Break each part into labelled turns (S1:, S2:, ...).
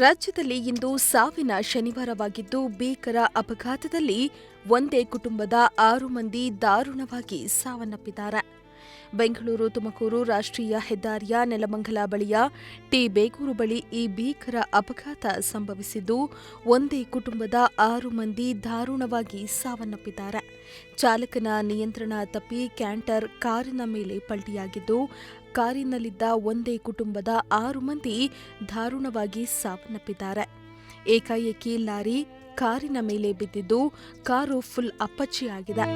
S1: ರಾಜ್ಯದಲ್ಲಿ ಇಂದು ಸಾವಿನ ಶನಿವಾರವಾಗಿದ್ದು, ಭೀಕರ ಅಪಘಾತದಲ್ಲಿ ಒಂದೇ ಕುಟುಂಬದ 6 ಮಂದಿ ದಾರುಣವಾಗಿ ಸಾವನ್ನಪ್ಪಿದ್ದಾರೆ. ಬೆಂಗಳೂರು ತುಮಕೂರು ರಾಷ್ಟ್ರೀಯ ಹೆದ್ದಾರಿಯ ನೆಲಮಂಗಲ ಬಳಿಯ ಟಿ ಬೇಗೂರು ಬಳಿ ಈ ಭೀಕರ ಅಪಘಾತ ಸಂಭವಿಸಿದ್ದು, ಒಂದೇ ಕುಟುಂಬದ 6 ಮಂದಿ ದಾರುಣವಾಗಿ ಸಾವನ್ನಪ್ಪಿದ್ದಾರೆ. ಚಾಲಕನ ನಿಯಂತ್ರಣ ತಪ್ಪಿ ಕ್ಯಾಂಟರ್ ಕಾರಿನ ಮೇಲೆ ಪಲ್ಟಿಯಾಗಿದ್ದು, ಕಾರಿನಲ್ಲಿದ್ದ ಒಂದೇ ಕುಟುಂಬದ 6 ಮಂದಿ ದಾರುಣವಾಗಿ ಸಾವನ್ನಪ್ಪಿದ್ದಾರೆ. ಏಕಾಏಕಿ ಲಾರಿ ಕಾರಿನ ಮೇಲೆ ಬಿದ್ದಿದ್ದು, ಕಾರು ಫುಲ್ ಅಪ್ಪಚ್ಚಿಯಾಗಿದೆ.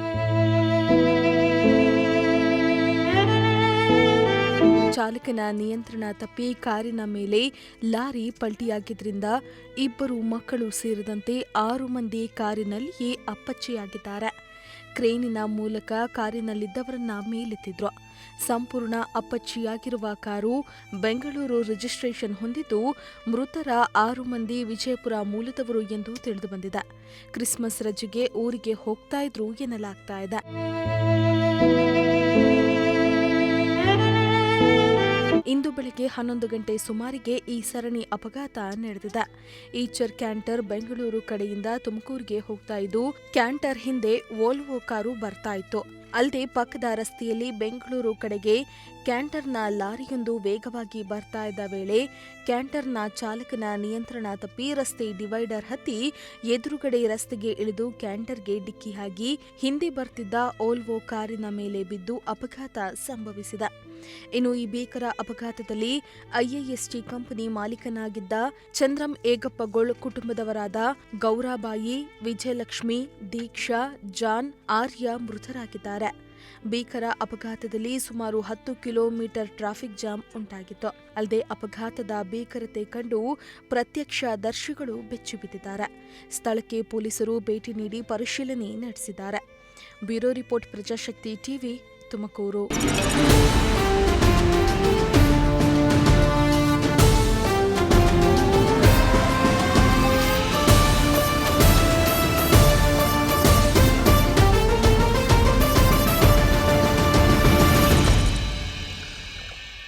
S1: ಚಾಲಕನ ನಿಯಂತ್ರಣ ತಪ್ಪಿ ಕಾರಿನ ಮೇಲೆ ಲಾರಿ ಪಲ್ಟಿಯಾಗಿದ್ದರಿಂದ 2 ಮಕ್ಕಳು ಸೇರಿದಂತೆ 6 ಮಂದಿ ಕಾರಿನಲ್ಲಿಯೇ ಅಪ್ಪಚ್ಚಿಯಾಗಿದ್ದಾರೆ. ಕ್ರೇನಿನ ಮೂಲಕ ಕಾರಿನಲ್ಲಿದ್ದವರನ್ನ ಮೇಲೆತ್ತಿದ್ರು. ಸಂಪೂರ್ಣ ಅಪ್ಪಚ್ಚಿಯಾಗಿರುವ ಕಾರು ಬೆಂಗಳೂರು ರಿಜಿಸ್ಟ್ರೇಷನ್ ಹೊಂದಿದ್ದು, ಮೃತರ 6 ಮಂದಿ ವಿಜಯಪುರ ಮೂಲದವರು ಎಂದು ತಿಳಿದುಬಂದಿದೆ. ಕ್ರಿಸ್ಮಸ್ ರಜೆಗೆ ಊರಿಗೆ ಹೋಗ್ತಾ ಇದ್ರು ಎನ್ನಲಾಗ್ತಾ ಇದೆ. ಇಂದು ಬೆಳಗ್ಗೆ 11 ಗಂಟೆ ಸುಮಾರಿಗೆ ಈ ಸರಣಿ ಅಪಘಾತ ನಡೆದಿದೆ. ಈಚರ್ ಕ್ಯಾಂಟರ್ ಬೆಂಗಳೂರು ಕಡೆಯಿಂದ ತುಮಕೂರಿಗೆ ಹೋಗ್ತಾ ಇದ್ದು, ಕ್ಯಾಂಟರ್ ಹಿಂದೆ ವೋಲ್ವೋ ಕಾರು ಬರ್ತಾ ಇತ್ತು. ಅಲ್ಲದೆ ಪಕ್ಕದ ರಸ್ತೆಯಲ್ಲಿ ಬೆಂಗಳೂರು ಕಡೆಗೆ ಕ್ಯಾಂಟರ್ನ ಲಾರಿಯೊಂದು ವೇಗವಾಗಿ ಬರ್ತಾ ಇದ್ದ ವೇಳೆ ಕ್ಯಾಂಟರ್ನ ಚಾಲಕನ ನಿಯಂತ್ರಣ ತಪ್ಪಿ ರಸ್ತೆ ಡಿವೈಡರ್ ಹತ್ತಿ ಎದುರುಗಡೆ ರಸ್ತೆಗೆ ಇಳಿದು ಕ್ಯಾಂಟರ್ಗೆ ಡಿಕ್ಕಿ ಹಾಕಿ ಹಿಂದೆ ಬರ್ತಿದ್ದ ವೋಲ್ವೋ ಕಾರಿನ ಮೇಲೆ ಬಿದ್ದು ಅಪಘಾತ ಸಂಭವಿಸಿದೆ. ಇನ್ನು ಈ ಭೀಕರ ಅಪಘಾತದಲ್ಲಿ ಐಐಎಸ್ಟಿ ಕಂಪನಿ ಮಾಲೀಕನಾಗಿದ್ದ ಚಂದ್ರಂ ಏಗಪ್ಪಗೋಳ್ ಕುಟುಂಬದವರಾದ ಗೌರಾಬಾಯಿ, ವಿಜಯಲಕ್ಷ್ಮಿ, ದೀಕ್ಷಾ, ಜಾನ್, ಆರ್ಯ ಮೃತರಾಗಿದ್ದಾರೆ. ಭೀಕರ ಅಪಘಾತದಲ್ಲಿ ಸುಮಾರು 10 ಕಿಲೋಮೀಟರ್ ಟ್ರಾಫಿಕ್ ಜಾಮ್ ಉಂಟಾಗಿತ್ತು. ಅಲ್ಲದೆ ಅಪಘಾತದ ಭೀಕರತೆ ಕಂಡು ಪ್ರತ್ಯಕ್ಷದರ್ಶಿಗಳು ಬೆಚ್ಚಿಬಿದ್ದಿದ್ದಾರೆ. ಸ್ಥಳಕ್ಕೆ ಪೊಲೀಸರು ಭೇಟಿ ನೀಡಿ ಪರಿಶೀಲನೆ ನಡೆಸಿದ್ದಾರೆ. Bureau report, Prajashakti TV, Tumakuru.